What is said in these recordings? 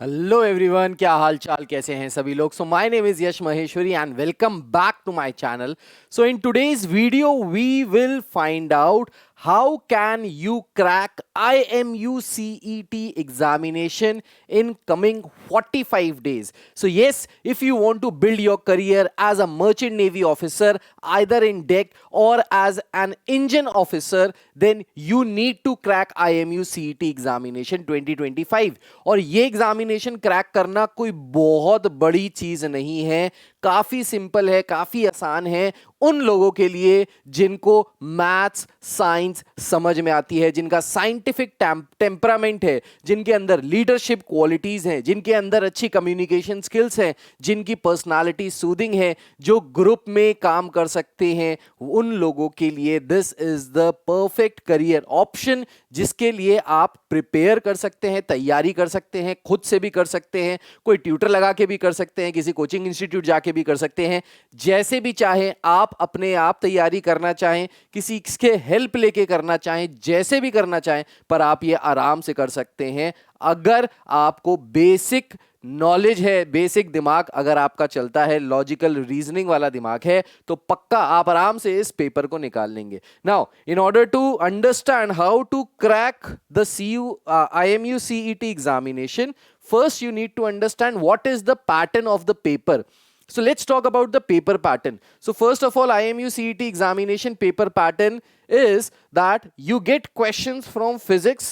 Hello everyone, क्या हाल चाल, कैसे हैं सभी लोग। So my name is Yash Maheshwari and welcome back to my channel. So in today's video we will find out how can you crack IMU CET examination in coming 45 days. So yes, if you want to build your career as a merchant navy officer, either in deck or as an engine officer, then you need to crack IMU CET examination 2025. और ये examination crack करना कोई बहुत बड़ी चीज नहीं है, काफी सिंपल है, काफी आसान है उन लोगों के लिए जिनको मैथ्स साइंस समझ में आती है, जिनका साइंटिफिक टेम्परामेंट है, जिनके अंदर लीडरशिप क्वालिटीज हैं, जिनके अंदर अच्छी कम्युनिकेशन स्किल्स हैं, जिनकी पर्सनालिटी सूदिंग है, जो ग्रुप में काम कर सकते हैं। उन लोगों के लिए this is the perfect career option, जिसके लिए आप प्रिपेयर कर सकते हैं, तैयारी कर सकते हैं, खुद से भी कर सकते हैं, कोई ट्यूटर लगा के भी कर सकते हैं, किसी कोचिंग इंस्टीट्यूट जाके भी कर सकते हैं, जैसे भी चाहे आप अपने आप तैयारी करना चाहें, किसी के हेल्प लेके करना चाहें, जैसे भी करना चाहें, पर आप ये आराम से कर सकते हैं अगर आपको बेसिक नॉलेज है, बेसिक दिमाग अगर आपका चलता है, लॉजिकल रीजनिंग वाला दिमाग है, तो पक्का आप आराम से इस पेपर को निकाल लेंगे। Now in order to understand how to crack the IMU CET examination, first you need to understand what is the pattern of the paper. So let's talk about the paper pattern. So first of all, IMU CET examination paper pattern is that you get questions from physics,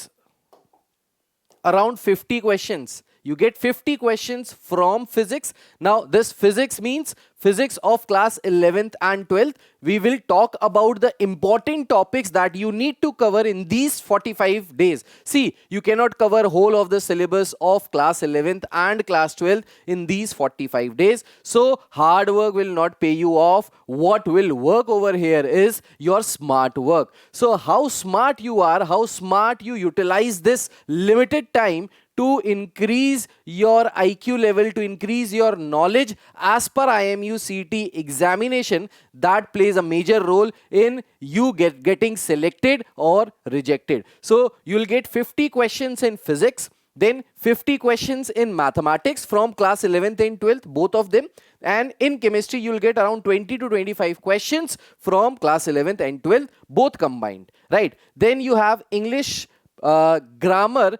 around 50 questions. You get 50 questions from physics. Now this physics means physics of class 11th and 12th. We will talk about the important topics that you need to cover in these 45 days. See, you cannot cover whole of the syllabus of class 11th and class 12th in these 45 days. So hard work will not pay you off. What will work over here is your smart work. So how smart you are, how smart you utilize this limited time to increase your IQ level, to increase your knowledge as per IMU CET examination, that plays a major role in you getting selected or rejected. So you'll get 50 questions in physics, then 50 questions in mathematics from class 11th and 12th, both of them, and in chemistry you'll get around 20 to 25 questions from class 11th and 12th, both combined, right? Then you have English grammar,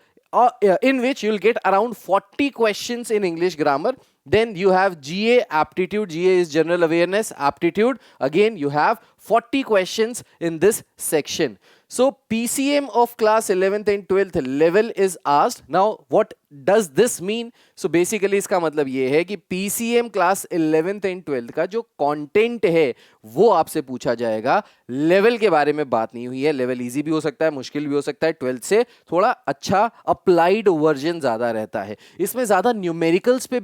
in which you'll get around 40 questions in English grammar. Then you have GA aptitude. GA is general awareness aptitude. Again, you have 40 questions in this section. So PCM of class 11th and 12th level is asked. Now what does this mean? So basically इसका मतलब ये है कि PCM class 11th and 12th का जो content है वो आपसे पूछा जाएगा। लेवल के बारे में बात नहीं हुई है। लेवल इजी भी हो सकता है, मुश्किल भी हो सकता है। 12th से थोड़ा अच्छा अप्लाइड वर्जन ज्यादा रहता है। इसमें ज्यादा न्यूमेरिकल्स पे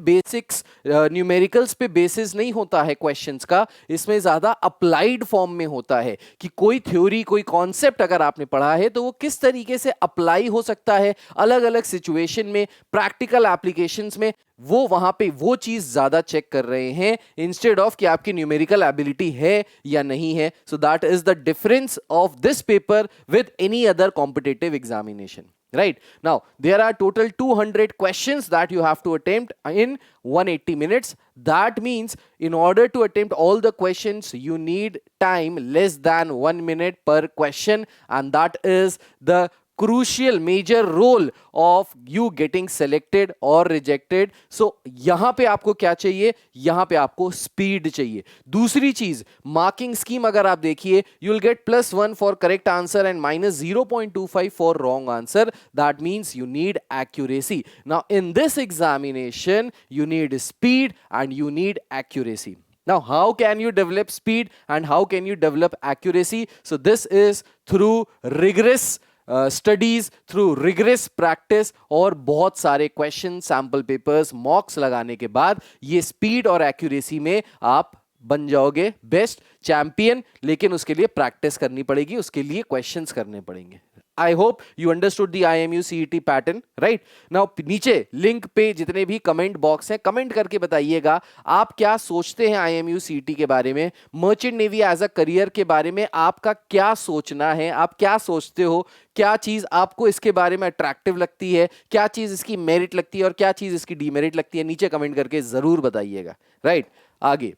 बेसिस नहीं होता है क्वेश्चंस का। इसमें ज्यादा अप्लाइड फॉर्म में होता है कि कोई थ्योरी, कोई कॉन्सेप्ट अगर आपने पढ़ा है तो वो किस तरीके से अप्लाई हो सकता है अलग अलग सिचुएशन में, प्रैक्टिकल एप्लीकेशंस में। वो वहां पे वो चीज ज्यादा चेक कर रहे हैं इंस्टेड ऑफ कि आपकी न्यूमेरिकल एबिलिटी है या नहीं है। So that is the difference of this paper with any other competitive examination. Right now there are total 200 questions that you have to attempt in 180 minutes. That means in order to attempt all the questions you need time less than 1 minute per question, and that is the crucial major role of you getting selected or rejected. So यहां पे आपको क्या चाहिए? यहां पे आपको speed चाहिए. दूसरी चीज, मार्किंग स्कीम अगर आप देखिए, you will get +1 for correct answer and -0.25 for wrong answer. That means you need accuracy. Now in this examination you need speed and you need accuracy. Now how can you develop speed and how can you develop accuracy? So this is through rigorous studies, through rigorous practice और बहुत सारे question, sample papers, मॉक्स लगाने के बाद ये speed और accuracy में आप बन जाओगे बेस्ट चैंपियन। लेकिन उसके लिए प्रैक्टिस करनी पड़ेगी, उसके लिए क्वेश्चंस करने पड़ेंगे। I hope you understood the IMU CET pattern, right? Now नीचे लिंक पे जितने भी कमेंट बॉक्स हैं, कमेंट करके बताइएगा आप क्या सोचते हैं IMU CET के बारे में, merchant navy as a career के बारे में आपका क्या सोचना है, आप क्या सोचते हो, क्या चीज आपको इसके बारे में अट्रैक्टिव लगती है, क्या चीज इसकी मेरिट लगती है और क्या चीज इसकी डीमेरिट लगती है, नीचे कमेंट करके जरूर बताइएगा, राइट? आगे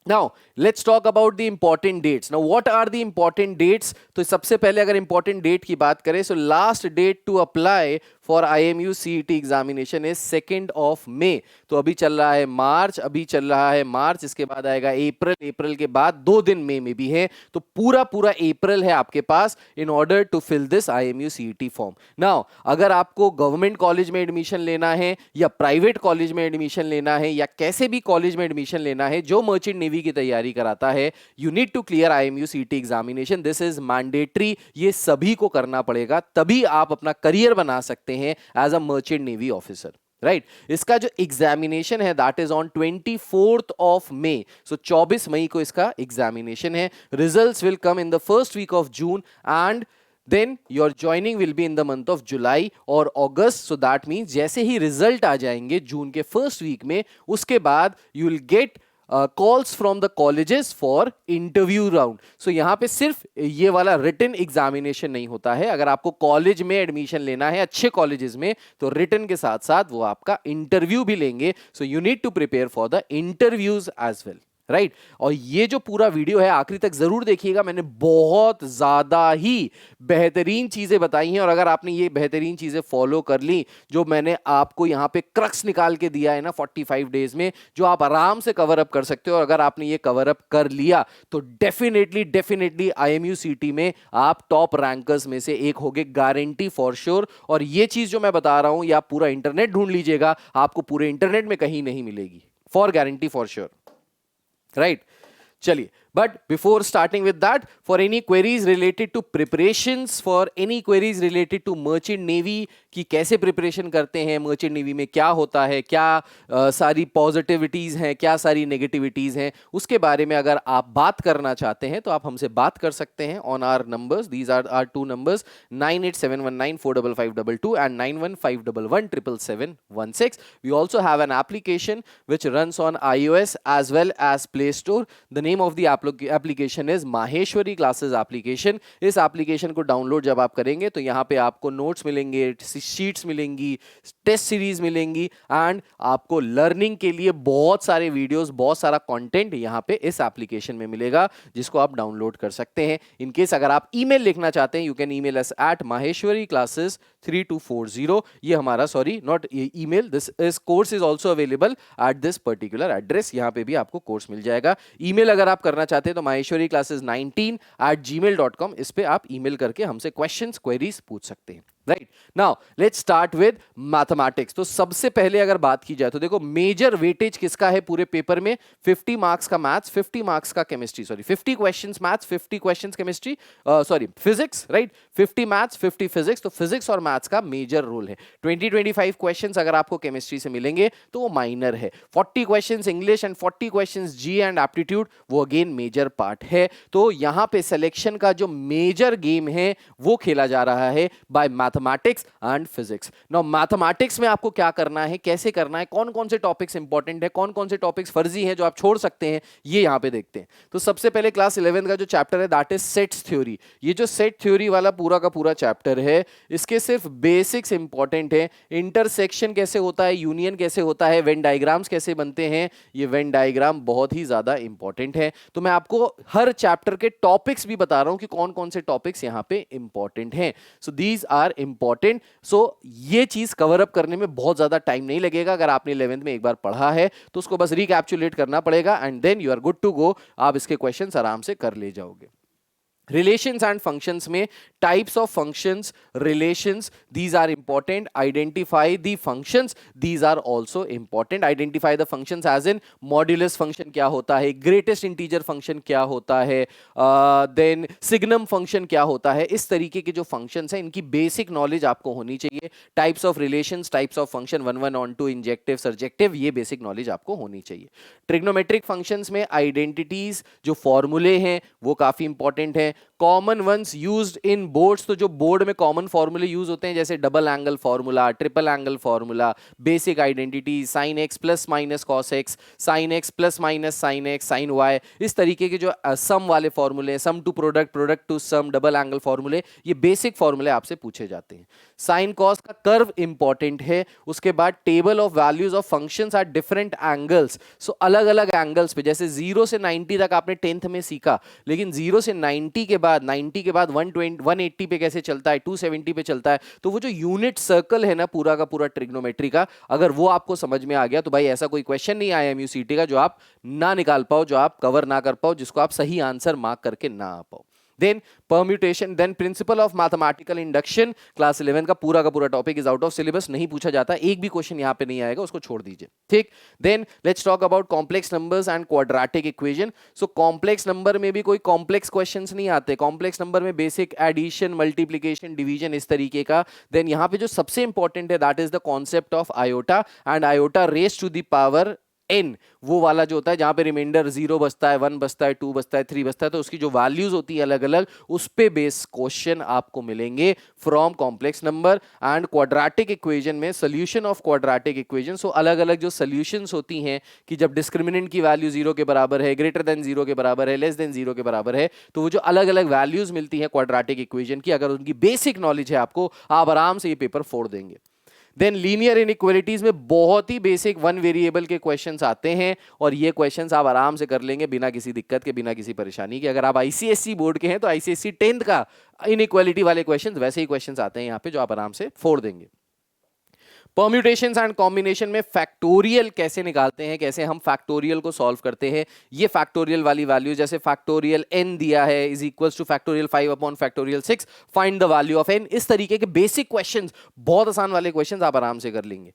Now, let's talk about the important dates. Now, what are the important dates? तो सबसे पहले अगर important date की बात करें, so last date to apply for IMU CET examination is 2nd of May. तो अभी चल रहा है मार्च, इसके बाद आएगा अप्रैल के बाद 2 दिन मई में भी है, तो पूरा अप्रैल है आपके पास in order to fill this IMU CET form. Now, अगर आपको गवर्नमेंट कॉलेज में एडमिशन लेना है या प्राइवेट कॉलेज में एडमिशन लेना है या कैसे भी कॉलेज में एडमिशन लेना है जो मर्चेंट नेवी की तैयारी कराता है, you need to clear IMU CET examination. This is mandatory, ये सभी को करना पड़ेगा, तभी आप अपना करियर बना सकते हैं as a merchant navy officer, right? इसका जो एग्जामिनेशन है that is on 24th of May, so 24 मई को इसका एग्जामिनेशन है. Results will come in the first week of June and then your joining will be in the month of July और August. So that means जैसे ही result आ जाएंगे जून के first week में, उसके बाद you will get calls from the colleges for interview round. So यहाँ पे सिर्फ ये वाला written examination नहीं होता है. अगर आपको कॉलेज में एडमिशन लेना है अच्छे कॉलेजेस में, तो written के साथ साथ वो आपका इंटरव्यू भी लेंगे. So you need to prepare for the interviews as well. Right और ये जो पूरा वीडियो है आखिरी तक जरूर देखिएगा, मैंने बहुत ज्यादा ही बेहतरीन चीजें बताई हैं और अगर आपने ये बेहतरीन चीजें फॉलो कर ली जो मैंने आपको यहाँ पे क्रक्स निकाल के दिया है ना 45 डेज में, जो आप आराम से कवर अप कर सकते हो, और अगर आपने ये कवर अप कर लिया तो डेफिनेटली IMU CET में आप टॉप रैंकर्स में से एक होगे, गारंटी फॉर श्योर. और ये चीज जो मैं बता रहा हूं ये आप पूरा इंटरनेट ढूंढ लीजिएगा, आपको पूरे इंटरनेट में कहीं नहीं मिलेगी, for guarantee for sure, right? चलिए, but before starting with that, for any queries related to preparations, for any queries related to merchant navy कि कैसे प्रिपरेशन करते हैं, मर्चेंट नेवी में क्या होता है, क्या सारी पॉजिटिविटीज हैं, क्या सारी नेगेटिविटीज हैं, उसके बारे में अगर आप बात करना चाहते हैं तो आप हमसे बात कर सकते हैं on our numbers. These are are two numbers 9871945522 and 9151117716. We also have an application which runs on iOS as well as Play Store. The name of the application is Maheshwari classes application. इस application को download जब आप करेंगे तो यहाँ पे आपको notes मिलेंगे, शीट्स मिलेंगी, टेस्ट सीरीज मिलेंगी एंड आपको लर्निंग के लिए बहुत सारे वीडियोस, बहुत सारा कंटेंट यहाँ पे इस एप्लीकेशन में मिलेगा जिसको आप डाउनलोड कर सकते हैं. इन केस अगर आप ईमेल लिखना चाहते हैं, you can email us at maheshwariclasses3240. ये हमारा not email, this is course is also available at this particular address. यहाँ पे भी आपको कोर्स मिल जाएगा. ईमेल अगर आप करना चाहते हैं तो maheshwariclasses19@gmail.com, इस पे आप ईमेल करके हमसे क्वेश्चंस, क्वेरीज पूछ सकते हैं. Right now let's start with mathematics. तो सबसे पहले अगर बात की जाए तो देखो मेजर वेटेज किसका है पूरे पेपर में, 50 मार्क्स का मैथ्स, 50 मार्क्स का chemistry, 50 questions maths, 50 questions chemistry, physics, right? 50 maths, 50 physics. तो फिजिक्स और मैथ्स का मेजर रोल है. 20-25 क्वेश्चंस अगर आपको केमिस्ट्री से मिलेंगे तो वो माइनर है. 40 questions English and 40 questions G and aptitude, वो अगेन मेजर पार्ट है. तो यहां पे सिलेक्शन का जो मेजर गेम है वो खेला जा रहा है by mathematics and physics. Now mathematics में आपको क्या करना है, कैसे करना है, कौन कौन से टॉपिक्स इंपॉर्टेंट है, कौन कौन से टॉपिक्स फर्जी हैं जो आप छोड़ सकते हैं, ये यहां पे देखते हैं. तो सबसे पहले क्लास 11 का जो चैप्टर है दैट इज सेट्स थ्योरी. ये जो सेट थ्योरी वाला पूरा का पूरा चैप्टर है, इसके सिर्फ बेसिक्स इंपॉर्टेंट है. इंटरसेक्शन कैसे होता है, यूनियन कैसे होता है, वेन डायग्राम्स कैसे बनते हैं, ये वेन डायग्राम बहुत ही ज्यादा इंपॉर्टेंट है. तो मैं आपको हर चैप्टर के टॉपिक्स भी बता रहा हूं कि कौन कौन से टॉपिक्स यहां पे इंपॉर्टेंट हैं. So these are important. So ये चीज कवर अप करने में बहुत ज्यादा टाइम नहीं लगेगा. अगर आपने 11th में एक बार पढ़ा है तो उसको बस रिकैप्चुलेट करना पड़ेगा and then you are good to go. आप इसके क्वेश्चंस आराम से कर ले जाओगे. रिलेशंस एंड फंक्शंस में types of functions, relations, these are important. Identify the functions, these are also important. Identify the functions as in modulus function क्या होता है, ग्रेटेस्ट इंटीजर फंक्शन क्या होता है, देन सिग्नम फंक्शन क्या होता है. इस तरीके के जो फंक्शंस हैं इनकी बेसिक नॉलेज आपको होनी चाहिए. Types of relations, types of function, 1 1 on 2, injective, surjective, ये बेसिक नॉलेज आपको होनी चाहिए. ट्रिग्नोमेट्रिक फंक्शंस में आइडेंटिटीज, जो फॉर्मूले हैं वो काफी इंपॉर्टेंट है. Common ones used in boards, तो जो बोर्ड में कॉमन फॉर्मूले यूज होते हैं जैसे double angle formula, triple angle formula, basic identity, sine x plus minus cos x, sine x plus minus sine x, sine y, इस तरीके के जो सम वाले फॉर्मूले, sum to product, product to sum, double angle फॉर्मूले, ये basic फॉर्मूले आपसे पूछे जाते हैं। साइन कॉस का कर्व इंपॉर्टेंट है। उसके बाद table of values of functions at different angles, so अलग अलग एंगल्स पे, जैसे 0 से 90 तक आपने 10th में सीखा, लेकिन 0 से 90 के बाद 120 180 पे कैसे चलता है, 270 पे चलता है, तो वो जो यूनिट सर्कल है ना पूरा का पूरा ट्रिग्नोमेट्री का, अगर वो आपको समझ में आ गया तो भाई ऐसा कोई क्वेश्चन नहीं आया एमयूसीटी का जो आप ना निकाल पाओ, जो आप कवर ना कर पाओ, जिसको आप सही आंसर मार्क करके ना आ पाओ। Then permutation, then principle of mathematical induction, class 11 का पूरा topic is out of syllabus, नहीं पूछा जाता, एक भी क्वेश्चन यहां पे नहीं आएगा, उसको छोड़ दीजिए, ठीक। Then let's talk about complex numbers and quadratic equation. So complex number में भी कोई कॉम्प्लेक्स क्वेश्चंस नहीं आते, कॉम्प्लेक्स नंबर में बेसिक एडिशन, मल्टीप्लिकेशन, डिवीजन, इस तरीके का। देन यहां पे जो सबसे इंपॉर्टेंट है that is the concept of iota and iota raise to the power n, वो वाला जो होता है जहां पे रिमाइंडर 0 बचता है, 1 बचता है, 2 बचता है, 3 बचता है, तो उसकी जो वैल्यूज होती है अलग अलग, उस पे बेस क्वेश्चन आपको मिलेंगे from complex number and quadratic equation में सोल्यूशन ऑफ क्वाड्रेटिक इक्वेशन। सो अलग अलग जो सोल्यूशंस होती हैं कि जब डिस्क्रिमिनेंट की वैल्यू 0 के बराबर है, ग्रेटर देन 0 के बराबर है, लेस देन 0 के बराबर है, तो वो जो अलग अलग वैल्यूज मिलती है क्वाड्रेटिक इक्वेशन की, अगर उनकी बेसिक नॉलेज है आपको, आप आराम से ये पेपर फोड़ देंगे। देन लीनियर इनइक्वालिटीज में बहुत ही बेसिक वन वेरिएबल के क्वेश्चंस आते हैं, और ये क्वेश्चंस आप आराम से कर लेंगे बिना किसी दिक्कत के, बिना किसी परेशानी के। अगर आप आईसीएसई बोर्ड के हैं तो आईसीएसई 10th का इनइक्वालिटी वाले क्वेश्चंस, वैसे ही क्वेश्चंस आते हैं यहाँ पे जो आप आराम से फोड़ देंगे। परम्यूटेशंस एंड कॉम्बिनेशन में फैक्टोरियल कैसे निकालते हैं, कैसे हम फैक्टोरियल को सॉल्व करते हैं, ये फैक्टोरियल वाली वैल्यू, जैसे फैक्टोरियल n दिया है is equals two factorial 5 upon factorial 6, find the value of n, इस तरीके के बेसिक क्वेश्चंस, बहुत आसान वाले क्वेश्चंस आप आराम से कर लेंगे।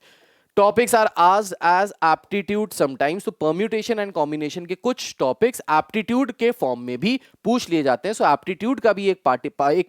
Topics are asked as aptitude sometimes, तो परम्यूटेशन एंड कॉम्बिनेशन के कुछ टॉपिक्स एप्टीट्यूड के फॉर्म में भी पूछ लिए जाते हैं। सो एप्टीट्यूड का भी एक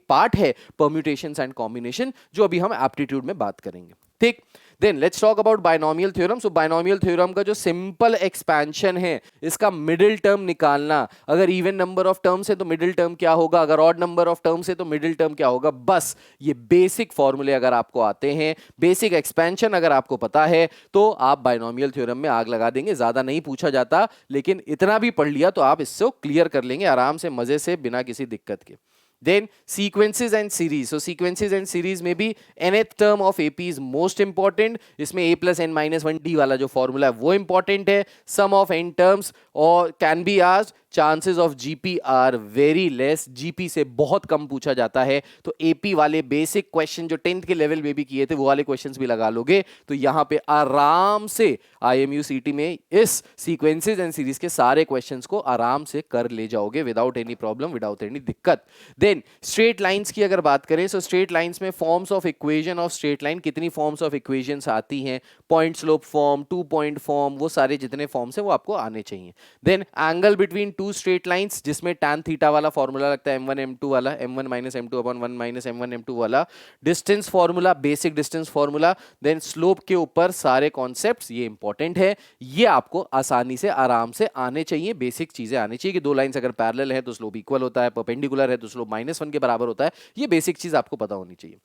पार्ट है परम्यूटेशंस एंड कॉम्बिनेशन, जो अभी हम एप्टीट्यूड में बात करेंगे, ठीक। Then let's talk about binomial theorem. So binomial theorem का जो सिंपल एक्सपेंशन है, इसका मिडिल टर्म निकालना, अगर इवन नंबर ऑफ टर्म्स है तो मिडिल टर्म क्या होगा, अगर ऑड नंबर ऑफ टर्म्स है तो मिडिल टर्म क्या होगा, बस ये बेसिक फॉर्मूले अगर आपको आते हैं, बेसिक एक्सपेंशन अगर आपको पता है, तो आप बायनोमियल थ्योरम में आग लगा देंगे। ज्यादा नहीं पूछा जाता, लेकिन इतना भी पढ़ लिया तो आप इससे क्लियर कर लेंगे आराम से, मजे से, बिना किसी दिक्कत के। Then sequences and series. So sequences and series में भी nth term of AP is most important. इसमें a plus n minus 1d वाला जो फॉर्मूला है वो important है. Sum of n terms और can be asked. Chances of GP are very less, GP से बहुत कम पूछा जाता है, तो एपी वाले बेसिक क्वेश्चन जो 10th के लेवल में भी किए थे वो वाले क्वेश्चंस भी लगा लोगे तो यहां पे आराम से आईएमयू सीटी में इस सीक्वेंसेस एंड सीरीज के सारे क्वेश्चंस को आराम से कर ले जाओगे without any problem, without any दिक्कत। देन स्ट्रेट लाइंस की अगर बात करें, सो स्ट्रेट लाइंस में forms of equation of straight line, कितनी फॉर्म्स ऑफ इक्वेशंस आती हैं, point slope form, 2 point form, वो सारे जितने फॉर्म्स हैं वो आपको आने चाहिए। Then angle between two straight lines, जिसमें tan थीटा वाला फॉर्मूला लगता है m1 m2 वाला, m1 minus m2 upon 1 minus m1 m2 वाला, distance formula, basic distance formula, then slope के ऊपर सारे कॉन्सेप्ट्स, ये इंपॉर्टेंट है, ये आपको आसानी से आराम से आने चाहिए, बेसिक चीजें आनी चाहिए कि दो लाइंस अगर पैरेलल है तो स्लोप इक्वल होता है, परपेंडिकुलर है तो स्लोप -1 के बराबर होता है, ये बेसिक चीज आपको पता होनी चाहिए।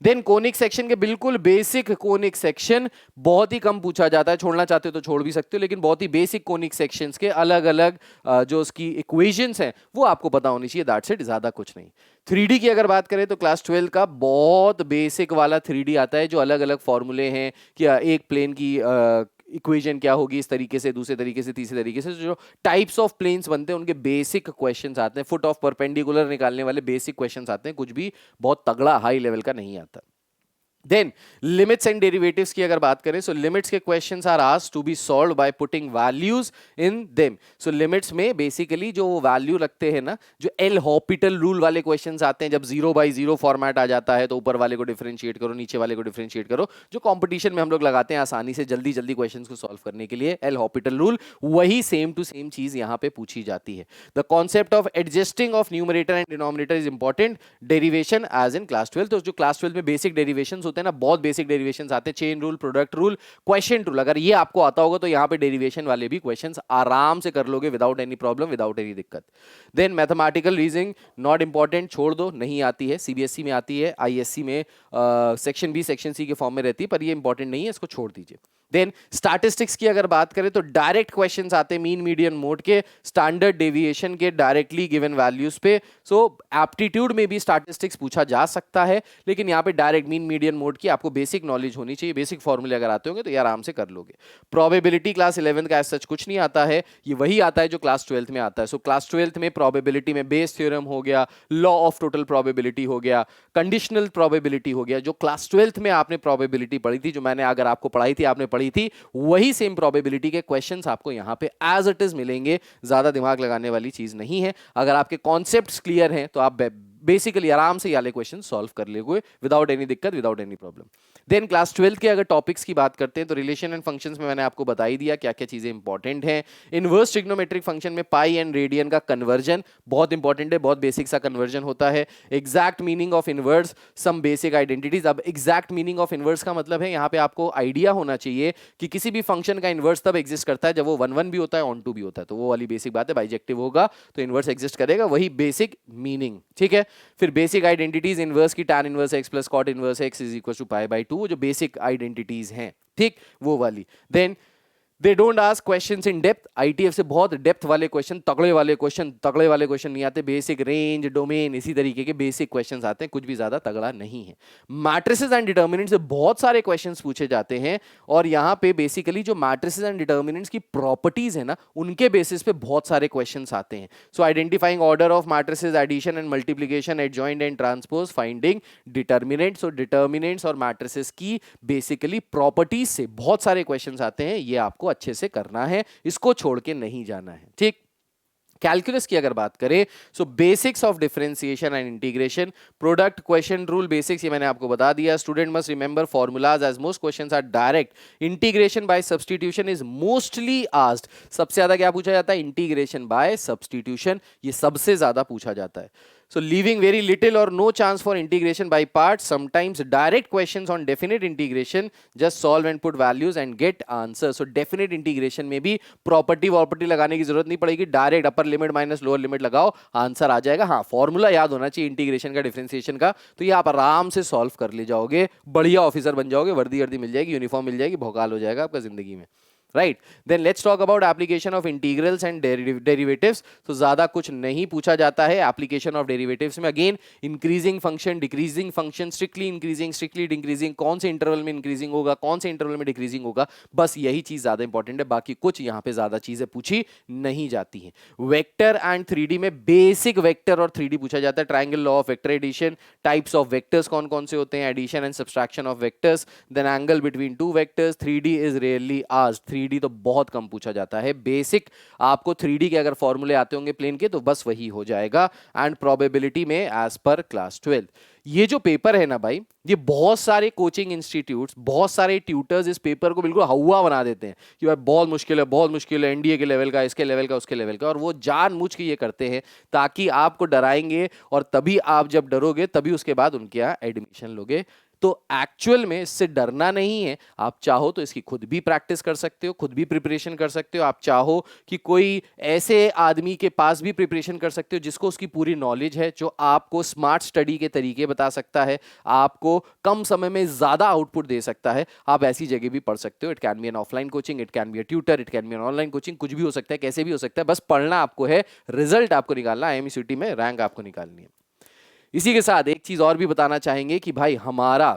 देन कोनिक सेक्शन के बिल्कुल बेसिक कोनिक सेक्शन बहुत ही कम पूछा जाता है, छोड़ना चाहते हो तो छोड़ भी सकते हो, लेकिन बहुत ही बेसिक कोनिक सेक्शंस के अलग अलग जो उसकी इक्वेशंस हैं वो आपको पता होनी चाहिए, दैट्स इट, ज्यादा कुछ नहीं। 3D की अगर बात करें तो क्लास 12 का बहुत बेसिक वाला 3D आता है, जो अलग अलग फॉर्मूले हैं कि एक प्लेन की इक्वेशन क्या होगी इस तरीके से, दूसरे तरीके से, तीसरे तरीके से, जो टाइप्स ऑफ प्लेन्स बनते हैं उनके बेसिक क्वेश्चंस आते हैं, फुट ऑफ परपेंडिकुलर निकालने वाले बेसिक क्वेश्चंस आते हैं, कुछ भी बहुत तगड़ा हाई लेवल का नहीं आता। देन लिमिट्स एंड डेरिवेटिव्स की अगर बात करें, सो लिमिट्स के questions are asked to be solved by putting values in them. So limits में बेसिकली जो वैल्यू लगते हैं ना, जो एल हॉपिटल रूल वाले क्वेश्चंस आते हैं, जब 0/0 फॉर्मेट आ जाता है तो ऊपर वाले को डिफरेंशिएट करो, नीचे वाले को डिफरेंशिएट करो, जो कंपटीशन में हम लोग लगाते हैं आसानी से जल्दी जल्दी क्वेश्चंस को सॉल्व करने के लिए, एल हॉपिटल रूल, वही सेम टू सेम चीज यहां पे पूछी जाती है। The concept of adjusting of numerator and denominator is important, derivation as in class 12, तो जो क्लास 12 में बेसिक डेरिवेशंस होते हैं ना, बहुत बेसिक डेरिवेशंस आते हैं, chain rule, product rule, question rule. अगर ये आपको आता होगा तो यहाँ पे डेरिवेशन वाले भी क्वेश्चंस आराम से कर लोगे without any problem, without any दिक्कत। Then mathematical reasoning not important, छोड़ दो, नहीं आती है, सीबीएसई में आती है, आईएससी में सेक्शन बी सेक्शन सी के फॉर्म में रहती है, पर ये इंपॉर्टेंट नहीं है, इसको छोड़ दीजिए। देन स्टैटिस्टिक्स की अगर बात करें तो डायरेक्ट क्वेश्चंस आते हैं मीन मीडियन मोड के, स्टैंडर्ड डेविएशन के, डायरेक्टली गिवन वैल्यूज पे। सो एप्टीट्यूड में भी स्टैटिस्टिक्स पूछा जा सकता है, लेकिन यहाँ पे डायरेक्ट मीन मीडियन मोड की आपको बेसिक नॉलेज होनी चाहिए, बेसिक फॉर्मूले अगर आते होंगे तो ये आराम से कर लोगे। प्रोबेबिलिटी क्लास 11 का सच कुछ नहीं आता है, ये वही आता है जो क्लास 12th में आता है। सो क्लास 12th में प्रोबेबिलिटी में बेस थ्योरम हो गया, लॉ ऑफ टोटल प्रोबेबिलिटी हो गया, कंडीशनल प्रोबेबिलिटी हो गया, जो क्लास 12th में आपने प्रोबेबिलिटी पढ़ी थी, जो मैंने अगर आपको पढ़ाई थी, आपने पढ़ी थी, वही सेम प्रोबेबिलिटी के क्वेश्चंस आपको यहां पे एज इट इज मिलेंगे। ज्यादा दिमाग लगाने वाली चीज नहीं है। अगर आपके कॉन्सेप्ट्स क्लियर हैं तो आप बेसिकली आराम से ये वाले क्वेश्चन सॉल्व कर लेंगे विदाउट एनी दिक्कत, without any problem. Then class 12 के अगर टॉपिक्स की बात करते हैं तो रिलेशन एंड फंक्शंस में मैंने आपको बता ही दिया क्या क्या चीजें इंपॉर्टेंट हैं। इनवर्स ट्रिग्नोमेट्रिक फंक्शन में पाई एंड रेडियन का कन्वर्जन बहुत इंपॉर्टेंट है, बहुत बेसिक सा कन्वर्जन होता है। Exact meaning of inverse, some basic identities. अब एग्जैक्ट मीनिंग ऑफ इनवर्स का मतलब है यहाँ पे आपको आइडिया होना चाहिए कि किसी भी फंक्शन का इनवर्स तब एग्जिस्ट करता है जब वो 1 1 भी होता है, ऑन 2 भी होता है, तो वो वाली बेसिक बात है। बाइजेक्टिव होगा तो इनवर्स एग्जिस्ट करेगा, वही बेसिक मीनिंग, ठीक है। फिर बेसिक आइडेंटिटीज इनवर्स की, tan inverse x plus cot inverse x is equal to pi by 2, जो बेसिक आइडेंटिटीज हैं, ठीक, वो वाली। Then they don't ask questions in depth. ITF से बहुत डेप्थ वाले क्वेश्चन, तगड़े वाले क्वेश्चन नहीं आते। बेसिक रेंज, डोमेन, इसी तरीके के बेसिक क्वेश्चंस आते हैं, कुछ भी ज्यादा तगड़ा नहीं है। मैट्रिसेस एंड डिटर्मिनेंट्स से बहुत सारे क्वेश्चंस पूछे जाते हैं, और यहाँ पे बेसिकली जो मैट्रिसेस एंड डिटर्मिनेंट्स की प्रॉपर्टीज है ना, उनके बेसिस पे बहुत सारे क्वेश्चंस आते हैं। So identifying order of matrices, addition and multiplication, adjoint and transpose, finding determinants. और डिटर्मिनेंट्स और मैट्रिसेस की बेसिकली प्रॉपर्टीज से बहुत सारे क्वेश्चंस आते हैं, ये आपको अच्छे से करना है, इसको छोड़ के नहीं जाना है, ठीक। कैलकुलस की अगर बात करें so basics of differentiation and integration, product, question rule, basics ये मैंने आपको बता दिया। Student must remember formulas as most questions are direct. Integration by substitution is mostly asked. सबसे ज्यादा क्या पूछा जाता है? इंटीग्रेशन बाय सब्स्टिट्यूशन, ये सबसे ज्यादा पूछा जाता है। So leaving very little or no chance for integration by parts, sometimes direct questions on definite integration, just solve and put values and get answers. So definite integration में भी property लगाने की जरूरत नहीं पड़ेगी, direct upper limit minus lower limit लगाओ, answer आ जाएगा। हाँ, फॉर्मूला याद होना चाहिए इंटीग्रेशन का, डिफरेंशिएशन का, तो ये आप आराम से सॉल्व कर ले जाओगे, बढ़िया ऑफिसर बन जाओगे, वर्दी वर्दी मिल जाएगी, यूनिफॉर्म मिल जाएगी, भौकाल हो जाएगा आपका जिंदगी में। Right, then let's talk about application of integrals and derivatives. तो ज्यादा कुछ नहीं पूछा जाता है एप्लीकेशन ऑफ डेरिवेटिव्स में। Again increasing function, decreasing function, strictly increasing, strictly decreasing, कौन से इंटरवल में इंक्रीजिंग होगा, कौन से इंटरवल में डिक्रीजिंग होगा, बस यही चीज ज्यादा इंपॉर्टेंट है, बाकी कुछ यहाँ पे ज्यादा चीजें पूछी नहीं जाती हैं। वेक्टर एंड 3D में बेसिक वेक्टर और 3D पूछा जाता है। Triangle, law of vector addition, types of vectors कौन कौन से होते हैं, addition and subtraction of vectors, then angle between two vectors. 3D is rarely asked, 3D तो बहुत कम पूछा जाता है। बेसिक आपको 3D के अगर फॉर्मूले आते होंगे प्लेन के तो बस वही हो जाएगा। एंड प्रोबेबिलिटी में एज पर क्लास 12। ये जो पेपर है ना भाई, ये बहुत सारे कोचिंग इंस्टीट्यूट्स, बहुत सारे ट्यूटर्स इस पेपर को बिल्कुल हवा बना देते हैं कि भाई बहुत मुश्किल है, बहुत मुश्किल है, एनडीए के लेवल का, इसके लेवल का, उसके लेवल का, और वो जानबूझ के ये करते हैं ताकि आपको डराएंगे, और तभी आप जब डरोगे तभी उसके बाद उनके यहाँ एडमिशन लोगे। तो एक्चुअल में इससे डरना नहीं है। आप चाहो तो इसकी खुद भी प्रैक्टिस कर सकते हो, खुद भी प्रिपरेशन कर सकते हो। आप चाहो कि कोई ऐसे आदमी के पास भी प्रिपरेशन कर सकते हो जिसको उसकी पूरी नॉलेज है, जो आपको स्मार्ट स्टडी के तरीके बता सकता है, आपको कम समय में ज्यादा आउटपुट दे सकता है। आप ऐसी जगह भी पढ़ सकते हो। It can be an offline coaching, it can be a tutor, it can be an online coaching, कुछ भी हो सकता है, कैसे भी हो सकता है। बस पढ़ना आपको है, रिजल्ट आपको निकालना, IMCT में रैंक आपको निकालनी है। इसी के साथ एक चीज और भी बताना चाहेंगे कि भाई हमारा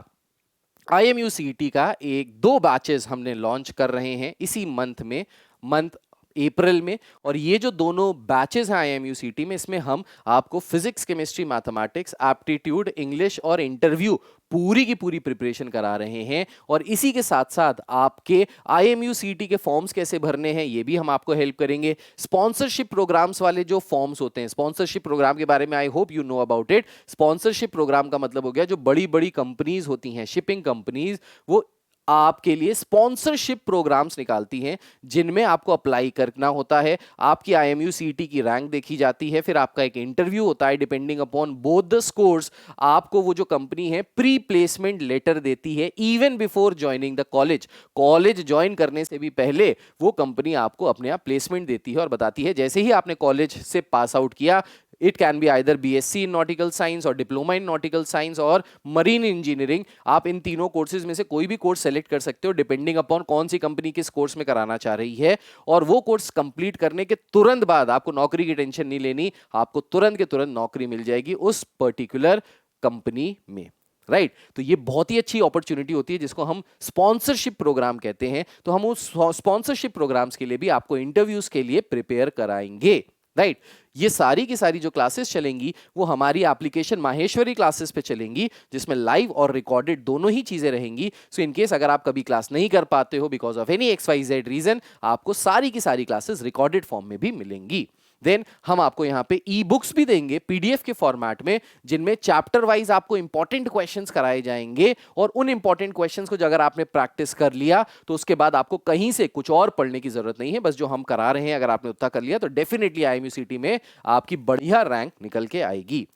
IMUCT का 1-2 बैचेस हमने लॉन्च कर रहे हैं इसी मंथ अप्रैल में, और ये जो दोनों बैचेस हैं IMUCT में, इसमें हम आपको physics, chemistry, mathematics, aptitude, English और इंटरव्यू पूरी की पूरी प्रिपरेशन करा रहे हैं। और इसी के साथ साथ आपके IMUCT के फॉर्म्स कैसे भरने हैं ये भी हम आपको हेल्प करेंगे। स्पॉन्सरशिप प्रोग्राम्स वाले जो फॉर्म्स होते हैं, स्पॉन्सरशिप प्रोग्राम के बारे में I hope you know about it. Sponsorship programme का मतलब हो गया जो बड़ी बड़ी कंपनीज होती हैं, शिपिंग कंपनीज, वो आपके लिए स्पॉन्सरशिप प्रोग्राम्स निकालती हैं, जिनमें आपको अप्लाई करना होता है। आपकी IMU CET की रैंक देखी जाती है, फिर आपका एक इंटरव्यू होता है। Depending upon both the scores आपको वो जो कंपनी है प्री प्लेसमेंट लेटर देती है even before joining the college. College join करने से भी पहले वो कंपनी आपको अपने आप प्लेसमेंट देती है और बताती है जैसे ही आपने कॉलेज से पास आउट किया, it can be either BSc in nautical science और डिप्लोमा इन नॉटिकल साइंस और मरीन इंजीनियरिंग, आप इन तीनों कोर्सेज में से कोई भी कोर्स सेलेक्ट कर सकते हो डिपेंडिंग अपॉन कौन सी कंपनी किस कोर्स में कराना चाह रही है। और वो कोर्स कंप्लीट करने के तुरंत बाद आपको नौकरी की टेंशन नहीं लेनी, आपको तुरंत के तुरंत नौकरी मिल जाएगी उस पर्टिकुलर कंपनी में। राइट तो ये बहुत ही अच्छी अपॉर्चुनिटी होती है जिसको हम स्पॉन्सरशिप प्रोग्राम कहते हैं। तो हम उस स्पॉन्सरशिप प्रोग्राम्स के लिए भी आपको इंटरव्यूज के लिए प्रिपेयर कराएंगे। राइट ये सारी की सारी जो क्लासेस चलेंगी वो हमारी एप्लीकेशन माहेश्वरी क्लासेस पे चलेंगी, जिसमें लाइव और रिकॉर्डेड दोनों ही चीजें रहेंगी। सो इन केस अगर आप कभी क्लास नहीं कर पाते हो because of any XYZ reason, आपको सारी की सारी क्लासेस रिकॉर्डेड फॉर्म में भी मिलेंगी। देन हम आपको यहां पे ई बुक्स भी देंगे PDF के फॉर्मेट में, जिनमें चैप्टर वाइज आपको इंपॉर्टेंट क्वेश्चंस कराए जाएंगे। और उन इंपॉर्टेंट क्वेश्चंस को अगर आपने प्रैक्टिस कर लिया तो उसके बाद आपको कहीं से कुछ और पढ़ने की जरूरत नहीं है, बस जो हम करा रहे हैं अगर आपने उतना कर लिया तो डेफिनेटली IMU CET में आपकी बढ़िया रैंक निकल के आएगी।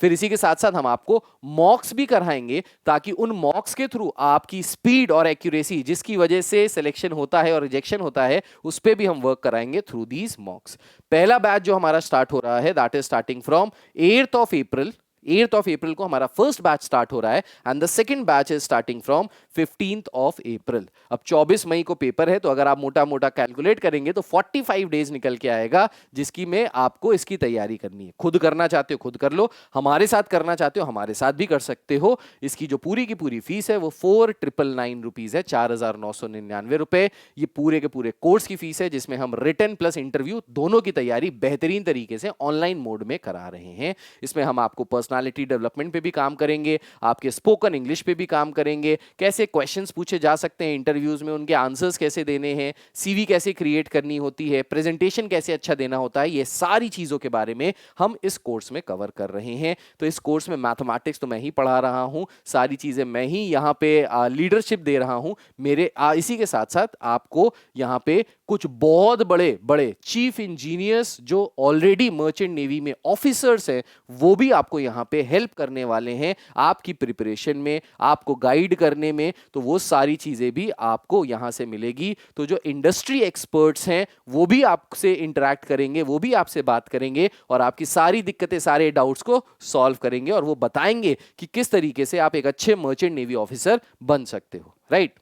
फिर इसी के साथ साथ हम आपको मॉक्स भी कराएंगे, ताकि उन मॉक्स के थ्रू आपकी स्पीड और एक्यूरेसी, जिसकी वजह से सिलेक्शन होता है और रिजेक्शन होता है, उस पे भी हम वर्क कराएंगे थ्रू दीज मॉक्स। पहला बैच जो हमारा स्टार्ट हो रहा है that is starting from 8th of April। 8th of April को हमारा फर्स्ट बैच स्टार्ट हो रहा है and the second batch is starting from 15th of April। अब 24 मई को पेपर है, तो अगर आप मोटा मोटा कैलकुलेट करेंगे तो 45 डेज निकल के आएगा, जिसकी में आपको इसकी तैयारी करनी है। खुद करना चाहते हो खुद कर लो, हमारे साथ करना चाहते हो हमारे साथ भी कर सकते हो। इसकी जो पूरी की पूरी फीस है वो 4999 रुपीज है, 4999 रुपए। ये पूरे के पूरे कोर्स की फीस है, जिसमें हम रिटन प्लस इंटरव्यू दोनों की तैयारी बेहतरीन तरीके से ऑनलाइन मोड में करा रहे हैं। इसमें हम आपको पर्सनालिटी डेवलपमेंट पे भी काम करेंगे, आपके स्पोकन इंग्लिश पे भी काम करेंगे, कैसे क्वेश्चंस पूछे जा सकते हैं इंटरव्यूज में, उनके आंसर्स कैसे देने हैं, CV कैसे क्रिएट करनी होती है, प्रेजेंटेशन कैसे अच्छा देना होता है, ये सारी चीजों के बारे में हम इस कोर्स में कवर कर रहे हैं। तो इस कोर्स में मैथमेटिक्स तो मैं ही पढ़ा रहा हूं, सारी चीजें मैं ही यहाँ पे लीडरशिप दे रहा हूं मेरे इसी के साथ साथ आपको यहाँ पे कुछ बहुत बड़े बड़े चीफ इंजीनियर्स जो ऑलरेडी मर्चेंट नेवी में ऑफिसर्स हैं, वो भी आपको यहाँ पे हेल्प करने वाले हैं आपकी प्रिपरेशन में, आपको गाइड करने में। तो वो सारी चीजें भी आपको यहाँ से मिलेगी। तो जो इंडस्ट्री एक्सपर्ट्स हैं वो भी आपसे इंटरेक्ट करेंगे, वो भी आपसे बात करेंगे और आपकी सारी दिक्कतें सारे डाउट्स को सॉल्व करेंगे और वो बताएंगे कि किस तरीके से आप एक अच्छे मर्चेंट नेवी ऑफिसर बन सकते हो। Right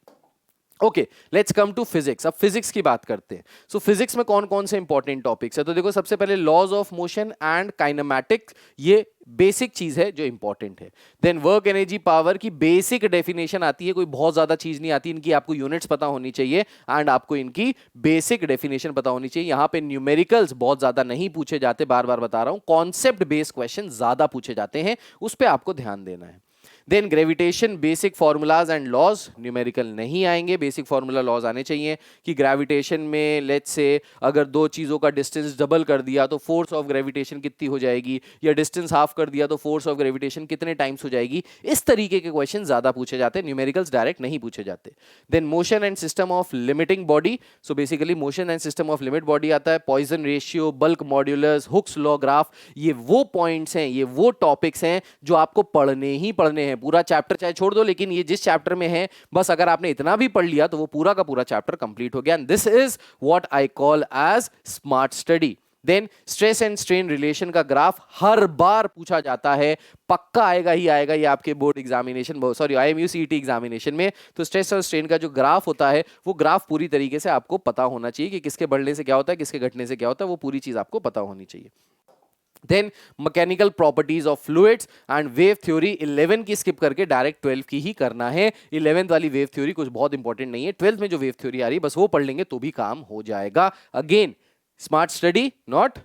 okay let's come to physics. अब फिजिक्स की बात करते हैं। सो फिजिक्स में कौन कौन से इंपॉर्टेंट टॉपिक्स है, तो देखो सबसे पहले laws of motion and kinematics, ये बेसिक चीज है जो इंपॉर्टेंट है। देन वर्क एनर्जी पावर की बेसिक डेफिनेशन आती है, कोई बहुत ज्यादा चीज नहीं आती, इनकी आपको यूनिट्स पता होनी चाहिए एंड आपको इनकी बेसिक डेफिनेशन पता होनी चाहिए। यहां पे न्यूमेरिकल्स बहुत ज्यादा नहीं पूछे जाते, बार बार बता रहा हूं, कॉन्सेप्ट बेस्ड क्वेश्चन ज्यादा पूछे जाते हैं, उस पर आपको ध्यान देना है। Then gravitation basic formulas and laws, numerical नहीं आएंगे, बेसिक फॉर्मूला लॉज आने चाहिए कि ग्रेविटेशन में लेट्स से अगर दो चीज़ों का डिस्टेंस डबल कर दिया तो फोर्स ऑफ ग्रेविटेशन कितनी हो जाएगी, या डिस्टेंस हाफ कर दिया तो फोर्स ऑफ ग्रेविटेशन कितने टाइम्स हो जाएगी। इस तरीके के क्वेश्चन ज़्यादा पूछे जाते हैं, न्यूमेरिकल्स डायरेक्ट नहीं पूछे जाते। Then motion and system of limiting body, so basically motion and system of limit body आता है, Poisson ratio, bulk modulus, Hooke's law graph, ये वो पॉइंट्स हैं, ये वो टॉपिक्स हैं जो आपको पढ़ने ही पढ़ने हैं। पूरा चैप्टर चाहे छोड़ दो, लेकिन ये जिस चैप्टर में है बस अगर आपने इतना भी पढ़ लिया तो वो पूरा का पूरा चैप्टर कंप्लीट हो गया। And this is what I call as smart study. Then stress and strain relation का ग्राफ हर बार पूछा जाता है, पक्का आएगा ही आएगा ये आपके board examination, sorry IMU CET examination में। तो स्ट्रेस और स्ट्रेन का जो ग्राफ होता है वो ग्राफ पूरी तरीके से आपको पता होना चाहिए कि किसके बढ़ने से क्या होता है, किसके घटने से क्या होता है, वो पूरी चीज आपको पता होनी चाहिए। Then mechanical properties of fluids and wave theory 11 की स्किप करके डायरेक्ट 12 की ही करना है। 11th वाली वेव थ्योरी कुछ बहुत इंपॉर्टेंट नहीं है, 12th में जो वेव थ्योरी आ रही है बस वो पढ़ लेंगे तो भी काम हो जाएगा। Again smart study, not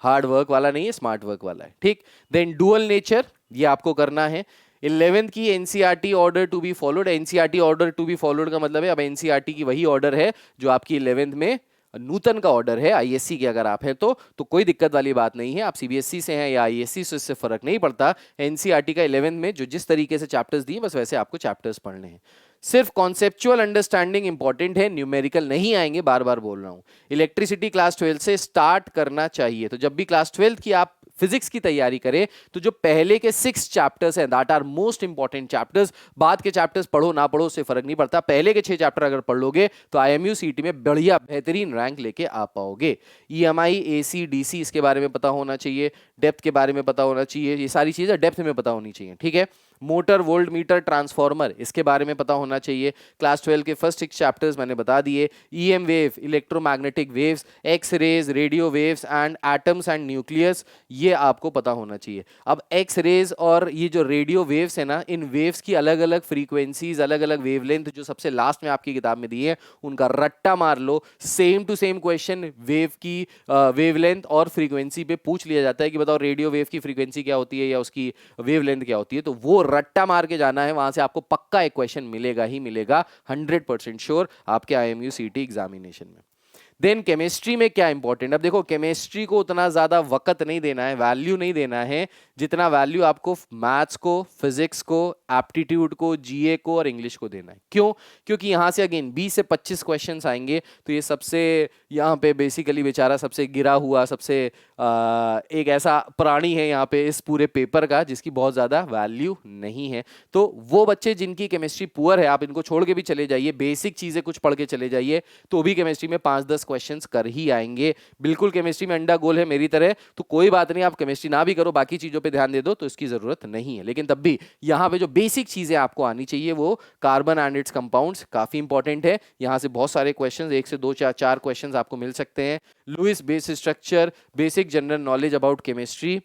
hard work वाला नहीं है, स्मार्ट वर्क वाला है, ठीक। देन डुअल नेचर, ये आपको करना है। 11th की NCERT order to be followed, NCERT order to be followed का मतलब है अब NCERT की वही ऑर्डर है जो आपकी 11th में नूतन का ऑर्डर है। ISC के अगर आप हैं तो कोई दिक्कत वाली बात नहीं है, आप CBSE से हैं या ISC से, इससे फर्क नहीं पड़ता। NCERT का 11th में जो जिस तरीके से चैप्टर्स दिए बस वैसे आपको चैप्टर्स पढ़ने हैं। सिर्फ कॉन्सेप्चुअल अंडरस्टैंडिंग इंपॉर्टेंट है, न्यूमेरिकल नहीं आएंगे, बार बार बोल रहा हूं। इलेक्ट्रिसिटी क्लास 12 से स्टार्ट करना चाहिए। तो जब भी क्लास 12 की आप फिजिक्स की तैयारी करें तो जो पहले के 6 चैप्टर्स हैं that are most important chapters, बाद के चैप्टर्स पढ़ो ना पढ़ो उससे फर्क नहीं पड़ता, पहले के 6 चैप्टर अगर पढ़ लोगे तो आईएमयू सीटी में बढ़िया बेहतरीन रैंक लेके आ पाओगे। ईएमआई, एसी, डीसी इसके बारे में पता होना चाहिए, डेप्थ के बारे में पता होना चाहिए, ये सारी चीजें डेप्थ में पता होनी चाहिए, ठीक है। मोटर, वोल्ट मीटर, ट्रांसफॉर्मर इसके बारे में पता होना चाहिए। क्लास 12 के फर्स्ट 6 चैप्टर्स मैंने बता दिए। EM wave, electromagnetic waves, X rays, radio waves and atoms and nucleus, ये आपको पता होना चाहिए। अब एक्स रेज और ये जो रेडियो वेव्स है ना, इन वेव्स की अलग अलग फ्रीक्वेंसीज, अलग अलग वेवलेंथ जो सबसे लास्ट में आपकी किताब में दी है उनका रट्टा मार लो। Same to same question wave की वेवलेंथ और फ्रीक्वेंसी पे पूछ लिया जाता है कि बताओ रेडियो वेव की फ्रीक्वेंसी क्या होती है या उसकी वेवलेंथ क्या होती है, तो वो रट्टा मार के जाना है, वहां से आपको पक्का एक क्वेश्चन मिलेगा ही मिलेगा, 100% श्योर आपके आईएमयू सीटी एग्जामिनेशन में। देन केमिस्ट्री में क्या इंपॉर्टेंट, अब देखो केमिस्ट्री को उतना ज्यादा वक्त नहीं देना है, वैल्यू नहीं देना है जितना वैल्यू आपको मैथ्स को, फिजिक्स को, एप्टीट्यूड को, जीए को और इंग्लिश को देना है। क्यों? क्योंकि यहां से अगेन 20 से 25 क्वेश्चंस आएंगे, तो ये सबसे यहाँ पे बेसिकली बेचारा सबसे गिरा हुआ, सबसे एक ऐसा प्राणी है यहाँ पे इस पूरे पेपर का जिसकी बहुत ज्यादा वैल्यू नहीं है। तो वो बच्चे जिनकी केमिस्ट्री पुअर है आप इनको छोड़ के भी चले जाइए, बेसिक चीजें कुछ पढ़ के चले जाइए, तो भी केमिस्ट्री में 5-10 क्वेश्चंस कर ही आएंगे। बिल्कुल केमिस्ट्री में अंडा गोल है मेरी तरह, तो कोई बात नहीं, आप केमिस्ट्री ना भी करो, बाकी चीजों पे ध्यान दे दो तो इसकी जरूरत नहीं है। लेकिन तब भी यहाँ पे जो बेसिक चीजें आपको आनी चाहिए वो कार्बन एंड इट्स कंपाउंड्स काफी इंपॉर्टेंट है। यहाँ से बहुत सारे क्वेश्चंस, 1 से 2 4 क्वेश्चंस आपको मिल सकते हैं। Lewis base structure, basic general knowledge about chemistry,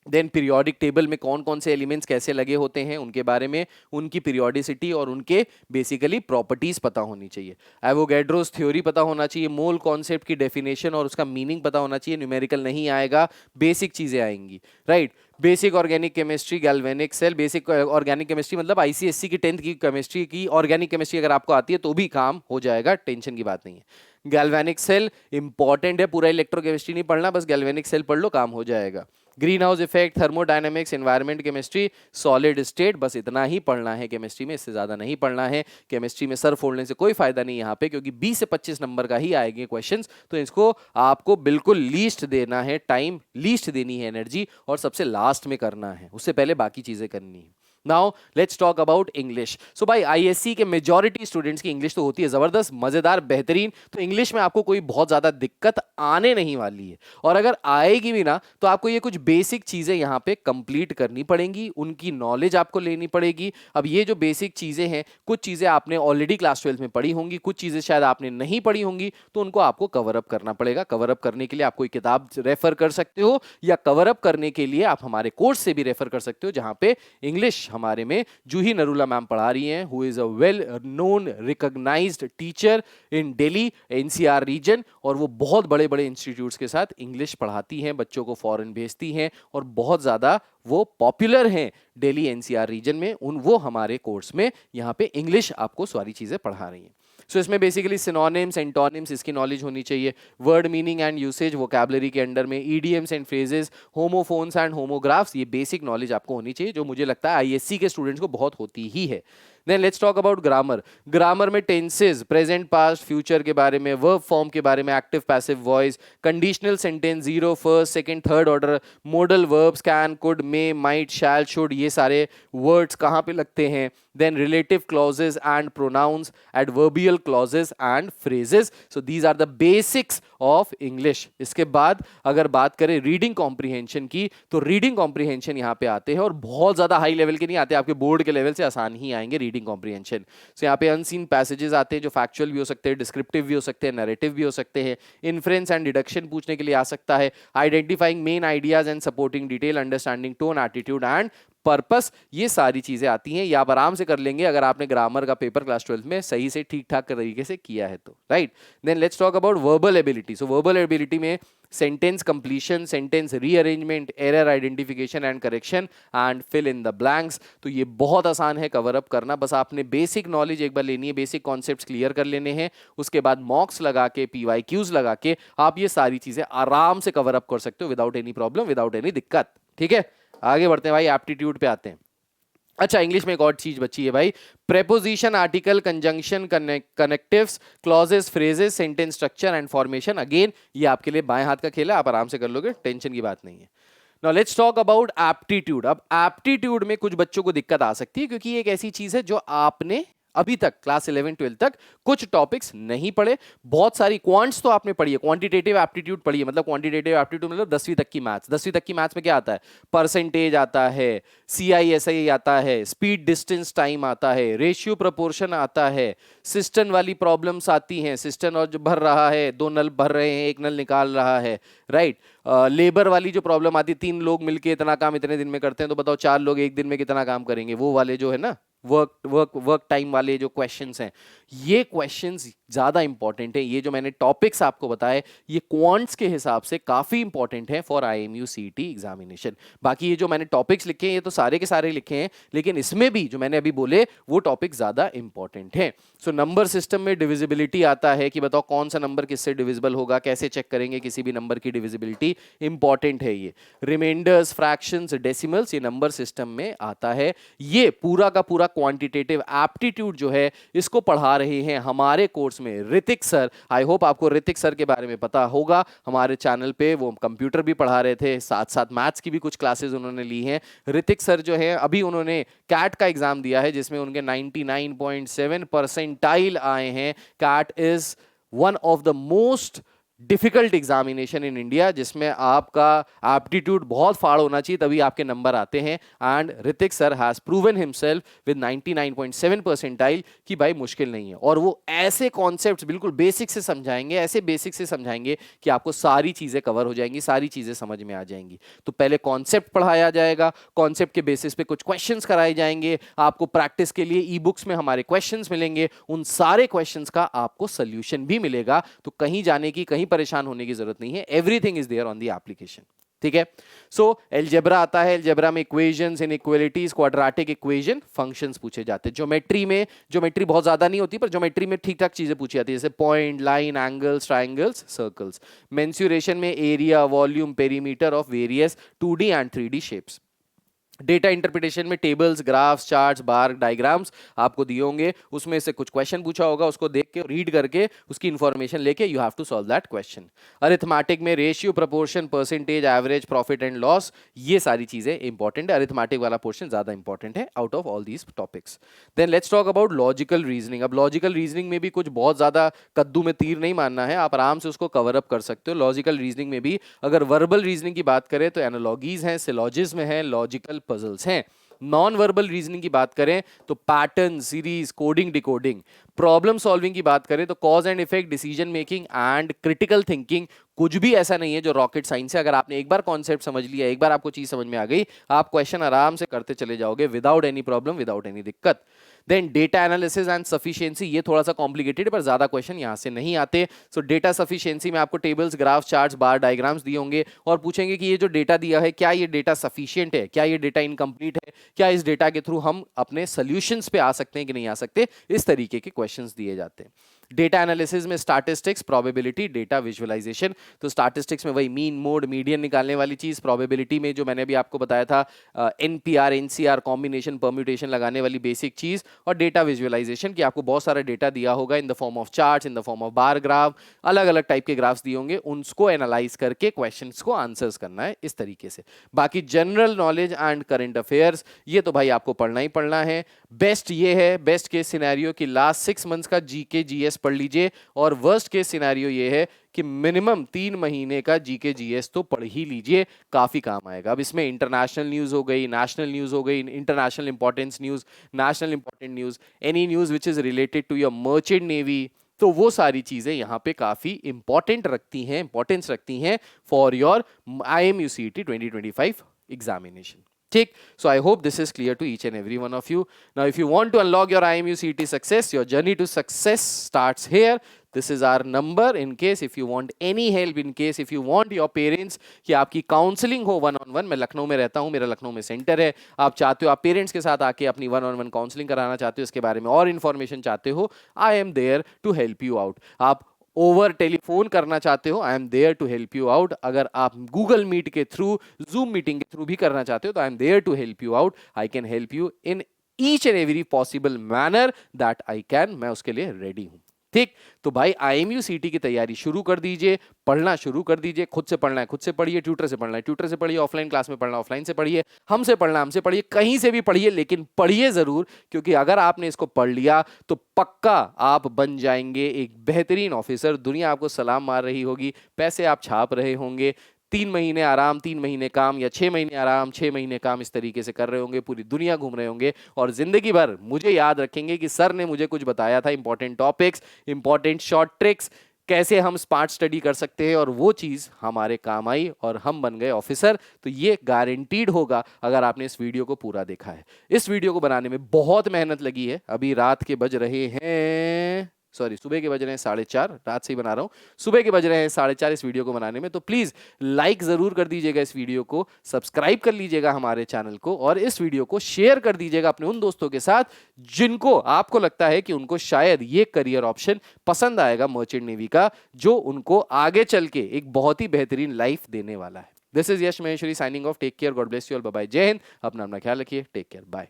then periodic table में कौन कौन से एलिमेंट्स कैसे लगे होते हैं उनके बारे में, उनकी पीरियोडिसिटी और उनके बेसिकली प्रॉपर्टीज पता होनी चाहिए। एवोगैड्रोस थ्योरी पता होना चाहिए, मोल कॉन्सेप्ट की डेफिनेशन और उसका मीनिंग पता होना चाहिए। न्यूमेरिकल नहीं आएगा, बेसिक चीजें आएंगी, right. Basic organic chemistry, galvanic cell, basic organic chemistry मतलब आईसीएससी की 10th की केमिस्ट्री की ऑर्गेनिक केमिस्ट्री अगर आपको आती है तो भी काम हो जाएगा, टेंशन की बात नहीं है। गैल्वेनिक सेल इंपॉर्टेंट है, पूरा इलेक्ट्रोकेमिस्ट्री नहीं पढ़ना, बस गैल्वेनिक सेल पढ़ लो, काम हो जाएगा। Green house effect, thermodynamics, environment chemistry, solid state, बस इतना ही पढ़ना है केमिस्ट्री में, इससे ज्यादा नहीं पढ़ना है। केमिस्ट्री में सर फोड़ने से कोई फायदा नहीं यहाँ पे, क्योंकि 20 से 25 नंबर का ही आएंगे क्वेश्चंस, तो इसको आपको बिल्कुल लीस्ट देना है, टाइम लीस्ट देनी है, एनर्जी, और सबसे लास्ट में करना है, उससे पहले बाकी चीजें करनी है। Now let's talk about English. So भाई आईएससी के मेजॉरिटी स्टूडेंट्स की इंग्लिश तो होती है जबरदस्त, मजेदार, बेहतरीन, तो इंग्लिश में आपको कोई बहुत ज्यादा दिक्कत आने नहीं वाली है। और अगर आएगी भी ना तो आपको ये कुछ बेसिक चीजें यहाँ पे कंप्लीट करनी पड़ेंगी, उनकी नॉलेज आपको लेनी पड़ेगी। अब ये जो बेसिक चीजें हैं, कुछ चीजें आपने ऑलरेडी क्लास 12 में पढ़ी होंगी, कुछ चीजें शायद आपने नहीं पढ़ी होंगी, तो उनको आपको कवर अप करना पड़ेगा। कवर अप करने के लिए आप कोई किताब रेफर कर सकते हो, या कवर अप करने के लिए आप हमारे कोर्स से भी रेफर कर सकते हो, जहां पे इंग्लिश हमारे में जूही नरूला मैम पढ़ा रही हैं, who is a well known recognised teacher in Delhi NCR region, और वो बहुत बड़े बड़े इंस्टीट्यूट्स के साथ इंग्लिश पढ़ाती हैं, बच्चों को फॉरेन भेजती हैं, और बहुत ज्यादा वो पॉपुलर हैं दिल्ली एनसीआर रीजन में। वो हमारे कोर्स में यहाँ पे इंग्लिश आपको सारी चीजें पढ़ा रही हैं। सो इसमें बेसिकली सिनोनिम्स, एंटोनिम्स इसकी नॉलेज होनी चाहिए, word meaning and usage vocabulary के अंडर में, EDMs and phrases, homophones and homographs, ये बेसिक नॉलेज आपको होनी चाहिए, जो मुझे लगता है आईएससी के स्टूडेंट्स को बहुत होती ही है। Then let's talk about grammar. Grammar में टेंसेस, प्रेजेंट, पास्ट, फ्यूचर के बारे में, वर्ब फॉर्म के बारे में, active, passive voice, conditional sentence, zero, first, second, third order, modal verbs, can, could, may, might, shall, should, ये सारे वर्ड्स कहाँ पे लगते हैं। Then relative clauses and pronouns, adverbial clauses and phrases. So these are the basics of English. इसके बाद अगर बात करें रीडिंग कॉम्प्रिहेंशन की, तो रीडिंग कॉम्प्रिहेंशन यहाँ पे आते हैं, और बहुत ज्यादा हाई लेवल के नहीं आते, आपके बोर्ड के लेवल से आसान ही आएंगे रीडिंग कॉम्प्रिहेंशन। सो यहाँ पे अनसीन पैसेजेस आते हैं जो फैक्चुअल भी हो सकते हैं, डिस्क्रिप्टिव भी हो सकते हैं, नैरेटिव भी हो सकते हैं, इन्फ्रेंस एंड डिडक्शन पूछने के लिए आ सकता है, identifying main ideas and supporting detail, understanding tone, attitude and purpose, ये सारी चीजें आती हैं। ये आप आराम से कर लेंगे अगर आपने ग्रामर का पेपर क्लास 12 में सही से ठीक ठाक तरीके से किया है तो, right. Then let's talk about verbal ability. So verbal ability में sentence completion, sentence rearrangement, error identification and correction, and fill in the blanks. तो ये बहुत आसान है कवर अप करना, बस आपने बेसिक नॉलेज एक बार लेनी है, बेसिक कॉन्सेप्ट्स क्लियर कर लेने हैं, उसके बाद मॉक्स लगा के, पीवाईक्यूज लगा के आप ये सारी चीजें आराम से कवर अप कर सकते हो without any problem, without any दिक्कत, ठीक है। आगे बढ़ते हैं भाई, एप्टीट्यूड पे आते हैं। अच्छा, इंग्लिश में एक और चीज बची है भाई, preposition, article, conjunction, connectives, clauses, phrases, sentence structure and formation. Again ये आपके लिए बाएं हाथ का खेल है, आप आराम से कर लोगे, टेंशन की बात नहीं है। Now let's talk about aptitude. अब एप्टीट्यूड में कुछ बच्चों को दिक्कत आ सकती है, क्योंकि ये एक ऐसी चीज है जो आपने अभी तक क्लास 11 12 तक कुछ टॉपिक्स नहीं पढ़े। बहुत सारी क्वांट्स तो आपने पढ़ी है, क्वांटिटेटिव एप्टीट्यूड पढ़ी है, मतलब क्वांटिटेटिव एप्टीट्यूड मतलब 10वीं तक की मैथ्स। 10वीं तक की मैथ्स में क्या आता है? परसेंटेज आता है, CISI आता है, स्पीड डिस्टेंस टाइम आता है, रेशियो प्रोपोर्शन आता है, सिस्टम वाली प्रॉब्लम्स आती हैं, सिस्टम और जो भर रहा है, दो नल भर रहे हैं, एक नल निकाल रहा है, राइट। लेबर वाली जो प्रॉब्लम आती है, 3 लोग मिलके इतना काम इतने दिन में करते हैं, तो बताओ 4 लोग एक दिन में कितना काम करेंगे, वो वाले जो है ना, वर्क टाइम वाले जो क्वेश्चंस हैं, ये क्वेश्चंस ज्यादा इंपॉर्टेंट है। ये जो मैंने टॉपिक्स आपको बताए, ये क्वांट्स के हिसाब से काफी इंपॉर्टेंट है फॉर IMU CET एग्जामिनेशन। बाकी ये जो मैंने टॉपिक्स लिखे हैं, ये तो सारे के सारे लिखे हैं, लेकिन इसमें भी जो मैंने अभी बोले वो टॉपिक ज्यादा इंपॉर्टेंट है। सो नंबर सिस्टम में डिविजिबिलिटी आता है कि बताओ कौन सा नंबर किससे डिविजिबल होगा, कैसे चेक करेंगे किसी भी नंबर की डिविजिबिलिटी, इंपॉर्टेंट है ये। रिमाइंडर्स, फ्रैक्शंस, डेसिमल्स, ये नंबर सिस्टम में आता है। ये पूरा का पूरा क्वांटिटेटिव एप्टीट्यूड जो है, इसको पढ़ा रहे हैं हमारे कोर्स में ऋतिक सर। आई होप आपको ऋतिक सर के बारे में पता होगा, हमारे चैनल पे वो कंप्यूटर भी पढ़ा रहे थे, साथ साथ मैथ्स की भी कुछ क्लासेस उन्होंने ली हैं। ऋतिक सर जो है, अभी उन्होंने कैट का एग्जाम दिया है, जिसमें उनके 99.7 परसेंटाइल आए हैं। CAT is one of the most difficult examination in India, जिसमें आपका एप्टीट्यूड बहुत फाड़ होना चाहिए, तभी आपके नंबर आते हैं। And Hrithik sir has proven himself with 99.7 percentile कि भाई मुश्किल नहीं है, और वो ऐसे कॉन्सेप्ट्स बिल्कुल बेसिक से समझाएंगे, ऐसे बेसिक से समझाएंगे कि आपको सारी चीजें कवर हो जाएंगी, सारी चीजें समझ में आ जाएंगी। तो पहले कॉन्सेप्ट पढ़ाया जाएगा, कॉन्सेप्ट के बेसिस पे कुछ क्वेश्चंस कराए जाएंगे, आपको प्रैक्टिस के लिए ई बुक्स में हमारे क्वेश्चंस मिलेंगे, उन सारे क्वेश्चंस का आपको सोल्यूशन भी मिलेगा। तो कहीं जाने की, कहीं परेशान होने की जरूरत नहीं है, everything is there on the application. ठीक है। सो एलजेब्रा आता है, एलजेब्रा में equations, inequalities, quadratic equation, functions पूछे जाते हैं। ज्योमेट्री में, ज्योमेट्री बहुत ज्यादा नहीं होती, पर ज्योमेट्री में ठीक ठाक चीजें पूछी जाती है, जैसे point, line, angles, triangles, circles. Mensuration में area, volume, perimeter of various 2D and 3D shapes. Data interpretation में tables, graphs, charts, bar diagrams आपको दिए होंगे, उसमें से कुछ क्वेश्चन पूछा होगा, उसको देख के रीड करके उसकी इंफॉर्मेशन लेके you have to solve that question. Arithmetic में ratio, proportion, percentage, average, profit and loss, ये सारी चीजें इंपॉर्टेंट है। अरिथमेटिक वाला पोर्शन ज्यादा इंपॉर्टेंट है out of all these topics. Then let's talk about logical reasoning. अब लॉजिकल रीजनिंग में भी कुछ बहुत ज्यादा कद्दू में तीर नहीं मारना है, आप आराम से उसको कवर अप कर सकते हो। लॉजिकल रीजनिंग में भी अगर वर्बल रीजनिंग की बात करें तो एनालॉगीज हैं, सिलॉजिज्म है, लॉजिकल पजल्स हैं। नॉन वर्बल रीजनिंग की बात करें तो pattern, series, coding, decoding. Problem solving की बात करें तो cause and effect, decision making and critical thinking. कुछ भी ऐसा नहीं है जो रॉकेट साइंस है, अगर आपने एक बार कॉन्सेप्ट समझ लिया, एक बार आपको चीज समझ में आ गई, आप क्वेश्चन आराम से करते चले जाओगे without any problem, without any दिक्कत। Then data analysis and sufficiency, ये थोड़ा सा कॉम्प्लिकेटेड है, पर ज्यादा क्वेश्चन यहां से नहीं आते। सो डेटा सफिशिएंसी में आपको tables, graphs, charts, bar diagrams दिए होंगे, और पूछेंगे कि ये जो डेटा दिया है, क्या ये डेटा सफिशिएंट है, क्या ये डेटा इनकम्प्लीट है, क्या इस डेटा के थ्रू हम अपने सोल्यूशंस पे आ सकते हैं कि नहीं आ सकते, इस तरीके के क्वेश्चंस दिए जाते हैं। डेटा एनालिसिस में स्टैटिस्टिक्स, प्रोबेबिलिटी, डेटा विजुअलाइजेशन। तो स्टैटिस्टिक्स में वही मीन, मोड, मीडियन निकालने वाली चीज। प्रोबेबिलिटी में जो मैंने अभी आपको बताया था, NPR, NCR, कॉम्बिनेशन, परम्यूटेशन लगाने वाली बेसिक चीज। और डेटा विजुअलाइजेशन की आपको बहुत सारा डेटा दिया होगा in the form of charts, in the form of bar graph, अलग अलग टाइप के ग्राफ्स दिए होंगे, उनको एनालाइज करके क्वेश्चंस को आंसर्स करना है इस तरीके से। बाकी general knowledge and current affairs, ये तो भाई आपको पढ़ना ही पढ़ना है। बेस्ट ये है, बेस्ट केस सिनेरियो की लास्ट 6 मंथ्स का जीके जीएस पढ़ लीजिए, और वर्स्ट केस सिनेरियो ये है कि मिनिमम 3 महीने का जीके जीएस तो पढ़ ही लीजिए, काफी काम आएगा। अब इसमें इंटरनेशनल न्यूज हो गई, नेशनल न्यूज हो गई, international importance news, national important news, any news which is related to your merchant navy, तो वो सारी चीजें यहाँ पे काफी इंपॉर्टेंट रखती हैं, इंपॉर्टेंस रखती हैं for your IMU CET 2025 examination. ठीक, so I hope this is clear to each and every one of you. Now if you want to unlock your IMU CET success, your journey to success starts here. This is our number in case if you want any help, in case if you want your parents कि आपकी counselling हो 1-on-1। मैं लखनऊ में रहता हूँ, मेरा लखनऊ में centre है, आप चाहते हो आप पेरेंट्स के साथ आके अपनी 1-on-1 काउंसलिंग कराना चाहते हो, इसके बारे में और इन्फॉर्मेशन चाहते हो, I am there to help you out. आप ओवर टेलीफोन करना चाहते हो, I am there to help you out. अगर आप गूगल मीट के थ्रू, जूम मीटिंग के थ्रू भी करना चाहते हो तो I am there to help you out. I can help you in each and every possible manner that I can, मैं उसके लिए रेडी हूं। ठीक, तो भाई आईएमयू सीटी की तैयारी शुरू कर दीजिए, पढ़ना शुरू कर दीजिए। खुद से पढ़ना है खुद से पढ़िए, ट्यूटर से पढ़ना है ट्यूटर से पढ़िए, ऑफलाइन क्लास में पढ़ना ऑफलाइन से पढ़िए, हमसे पढ़ना हमसे पढ़िए, कहीं से भी पढ़िए, लेकिन पढ़िए जरूर, क्योंकि अगर आपने इसको पढ़ लिया तो पक्का आप बन जाएंगे एक बेहतरीन ऑफिसर। दुनिया आपको सलाम मार रही होगी, पैसे आप छाप रहे होंगे, 3 महीने आराम 3 महीने काम, या 6 महीने आराम 6 महीने काम, इस तरीके से कर रहे होंगे, पूरी दुनिया घूम रहे होंगे, और जिंदगी भर मुझे याद रखेंगे कि सर ने मुझे कुछ बताया था, important topics, important short tricks, कैसे हम स्मार्ट स्टडी कर सकते हैं, और वो चीज हमारे काम आई और हम बन गए ऑफिसर। तो ये गारंटीड होगा अगर आपने इस वीडियो को पूरा देखा है। इस वीडियो को बनाने में बहुत मेहनत लगी है। अभी रात के बज रहे हैं, सॉरी सुबह के बज रहे हैं 4:30, रात से ही बना रहा हूं, सुबह के बज रहे हैं 4:30 इस वीडियो को बनाने में। तो प्लीज लाइक जरूर कर दीजिएगा इस वीडियो को, सब्सक्राइब कर लीजिएगा हमारे चैनल को, और इस वीडियो को शेयर कर दीजिएगा अपने उन दोस्तों के साथ जिनको आपको लगता है कि उनको शायद ये करियर ऑप्शन पसंद आएगा मर्चेंट नेवी का, जो उनको आगे चल के एक बहुत ही बेहतरीन लाइफ देने वाला है। This is Yash Maheshwari signing off. Take care, God bless you all, bye bye, जय हिंद। अपना ख्याल रखिए, टेक केयर, बाय।